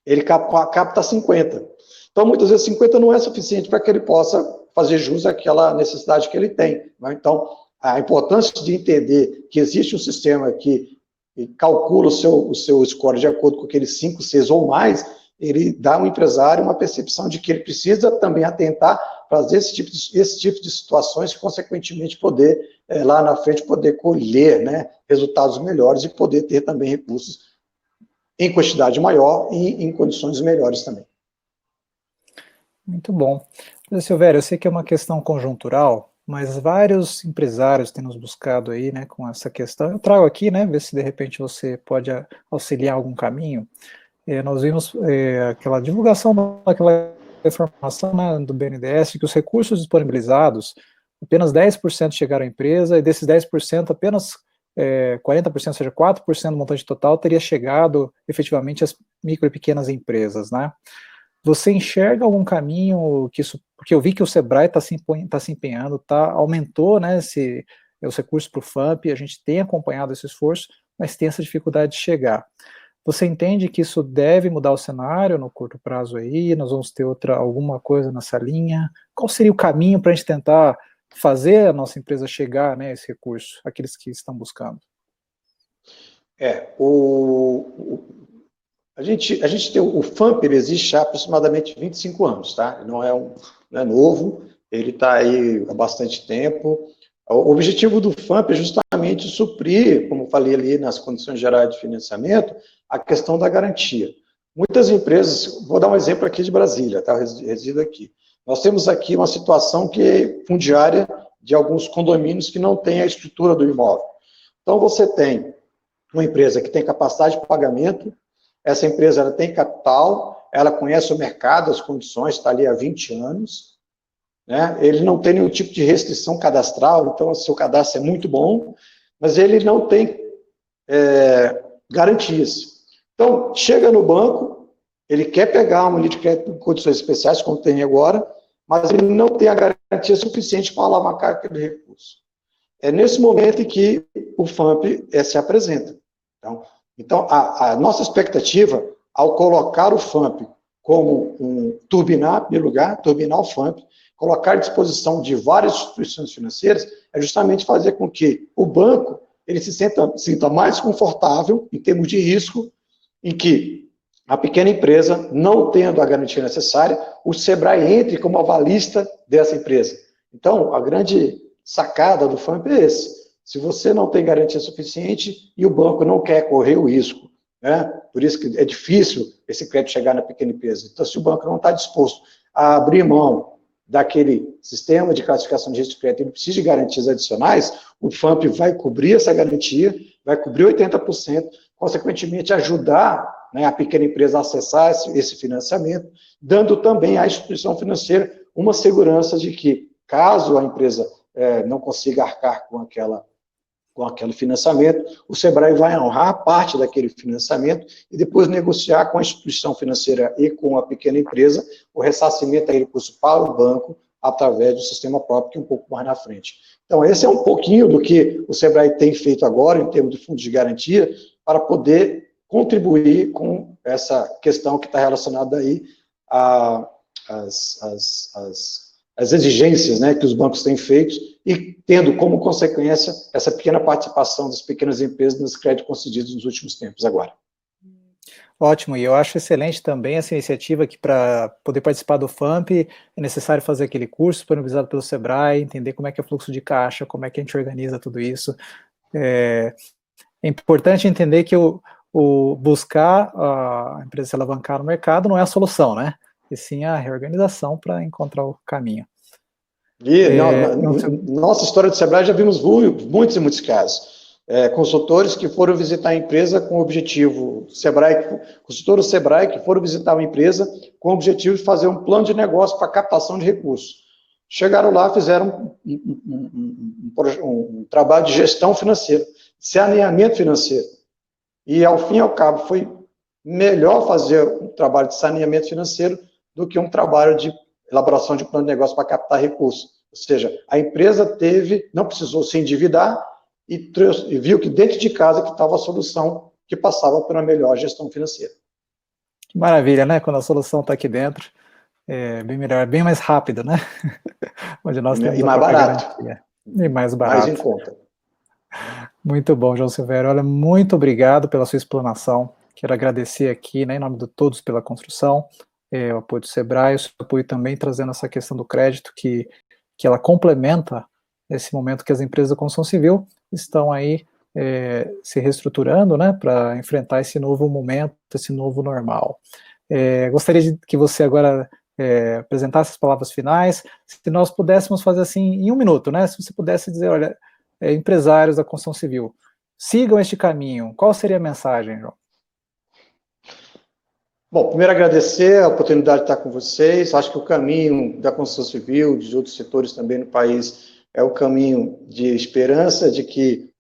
ele capta 50. Então, muitas vezes 50 não é suficiente para que ele possa fazer jus àquela necessidade que ele tem. Né? Então, a importância de entender que existe um sistema que calcula o seu score de acordo com aqueles 5, 6 ou mais, ele dá ao empresário uma percepção de que ele precisa também atentar para fazer esse tipo de situações e, consequentemente, poder, lá na frente, poder colher, né, resultados melhores e poder ter também recursos em quantidade maior e em condições melhores também. Muito bom. Silvério, eu sei que é uma questão conjuntural, mas vários empresários têm nos buscado aí, né, com essa questão. Eu trago aqui, né, ver se de repente você pode auxiliar algum caminho. Nós vimos aquela divulgação daquela informação, né, do BNDES, que os recursos disponibilizados, apenas 10% chegaram à empresa, e desses 10%, apenas 40%, ou seja, 4% do montante total teria chegado efetivamente às micro e pequenas empresas, né? Você enxerga algum caminho que isso, porque eu vi que o Sebrae está se empenhando, aumentou, né, os recursos para o FAMP, a gente tem acompanhado esse esforço, mas tem essa dificuldade de chegar. Você entende que isso deve mudar o cenário no curto prazo aí? Nós vamos ter alguma coisa nessa linha? Qual seria o caminho para a gente tentar fazer a nossa empresa chegar, né, a esse recurso, aqueles que estão buscando? A gente tem o FAMP, ele existe há aproximadamente 25 anos, tá? Não é novo, ele está aí há bastante tempo. O objetivo do FAMP é justamente suprir, como falei ali nas condições gerais de financiamento, a questão da garantia. Muitas empresas, vou dar um exemplo aqui de Brasília, tá? Eu resido aqui. Nós temos aqui uma situação que é fundiária de alguns condomínios que não tem a estrutura do imóvel. Então, você tem uma empresa que tem capacidade de pagamento, essa empresa ela tem capital, ela conhece o mercado, as condições, está ali há 20 anos, né? Ele não tem nenhum tipo de restrição cadastral, então o seu cadastro é muito bom, mas ele não tem garantias. Então, chega no banco, ele quer pegar uma linha de crédito com condições especiais, como tem agora, mas ele não tem a garantia suficiente para alavancar aquele recurso. É nesse momento em que o FAMP se apresenta. Então a nossa expectativa, ao colocar o FAMP como turbinar o FAMP, colocar à disposição de várias instituições financeiras, é justamente fazer com que o banco ele se sinta mais confortável em termos de risco, em que a pequena empresa, não tendo a garantia necessária, o Sebrae entre como avalista dessa empresa. Então, a grande sacada do FAMP é esse. Se você não tem garantia suficiente e o banco não quer correr o risco, né? Por isso que é difícil esse crédito chegar na pequena empresa. Então, se o banco não está disposto a abrir mão daquele sistema de classificação de risco de crédito, ele precisa de garantias adicionais, o FAMP vai cobrir essa garantia, vai cobrir 80%, consequentemente ajudar, né, a pequena empresa a acessar esse financiamento, dando também à instituição financeira uma segurança de que, caso a empresa não consiga arcar com com aquele financiamento, o Sebrae vai honrar parte daquele financiamento e depois negociar com a instituição financeira e com a pequena empresa o ressarcimento daquele custo para o banco através do sistema próprio, que é um pouco mais na frente. Então, esse é um pouquinho do que o Sebrae tem feito agora, em termos de fundos de garantia, para poder contribuir com essa questão que está relacionada aí às exigências, né, que os bancos têm feito e tendo como consequência essa pequena participação das pequenas empresas nos créditos concedidos nos últimos tempos agora. Ótimo, e eu acho excelente também essa iniciativa que para poder participar do FAMP é necessário fazer aquele curso disponibilizado pelo Sebrae, entender como é que é o fluxo de caixa, como é que a gente organiza tudo isso. É importante entender que o buscar a empresa se alavancar no mercado não é a solução, né? E sim a reorganização para encontrar o caminho. Nossa história do Sebrae já vimos muitos e muitos casos. Consultores que foram visitar a empresa com o objetivo, consultores do Sebrae que foram visitar uma empresa com o objetivo de fazer um plano de negócio para captação de recursos. Chegaram lá, fizeram um trabalho de gestão financeira, saneamento financeiro. E, ao fim e ao cabo, foi melhor fazer um trabalho de saneamento financeiro do que um trabalho de elaboração de plano de negócio para captar recursos. Ou seja, a empresa não precisou se endividar e viu que dentro de casa que estava a solução que passava pela melhor gestão financeira. Que maravilha, né? Quando a solução está aqui dentro, é bem melhor, bem mais rápido, né? Onde nós temos e mais barato. Garantia. E mais barato. Mais em conta. Muito bom, João Silvério. Olha, muito obrigado pela sua explanação. Quero agradecer aqui, né, em nome de todos pela construção, o apoio do Sebrae, o seu apoio também trazendo essa questão do crédito, que ela complementa esse momento que as empresas da construção civil estão aí se reestruturando, né, para enfrentar esse novo momento, esse novo normal. Gostaria que você agora apresentasse as palavras finais, se nós pudéssemos fazer assim em 1 minuto, né, se você pudesse dizer, olha, empresários da construção civil, sigam este caminho, qual seria a mensagem, João? Bom, primeiro agradecer a oportunidade de estar com vocês. Acho que o caminho da construção civil, de outros setores também no país, é o caminho de esperança, de que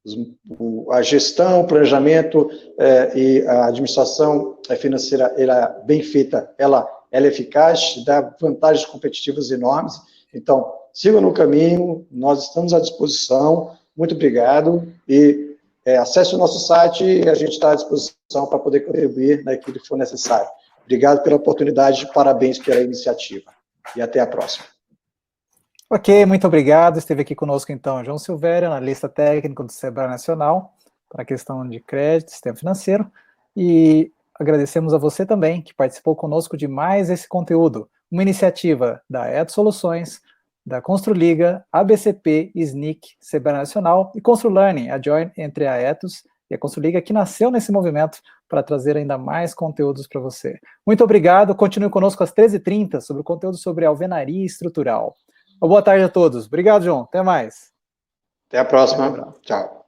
a gestão, o planejamento e a administração financeira, ela bem feita, ela é eficaz, dá vantagens competitivas enormes. Então, sigam no caminho, nós estamos à disposição. Muito obrigado e acesse o nosso site e a gente está à disposição para poder contribuir naquilo que for necessário. Obrigado pela oportunidade, parabéns pela iniciativa. E até a próxima. Ok, muito obrigado. Esteve aqui conosco, então, João Silvério, analista técnico do Sebrae Nacional, para a questão de crédito, sistema financeiro. E agradecemos a você também, que participou conosco de mais esse conteúdo. Uma iniciativa da Etos Soluções, da Construliga, ABCP, SNIC, Sebrae Nacional e ConstruLearning, a joint entre a Etos e a Construliga, que nasceu nesse movimento para trazer ainda mais conteúdos para você. Muito obrigado, continue conosco às 13h30 sobre o conteúdo sobre alvenaria estrutural. Uma boa tarde a todos. Obrigado, João. Até mais. Até a próxima. Tchau.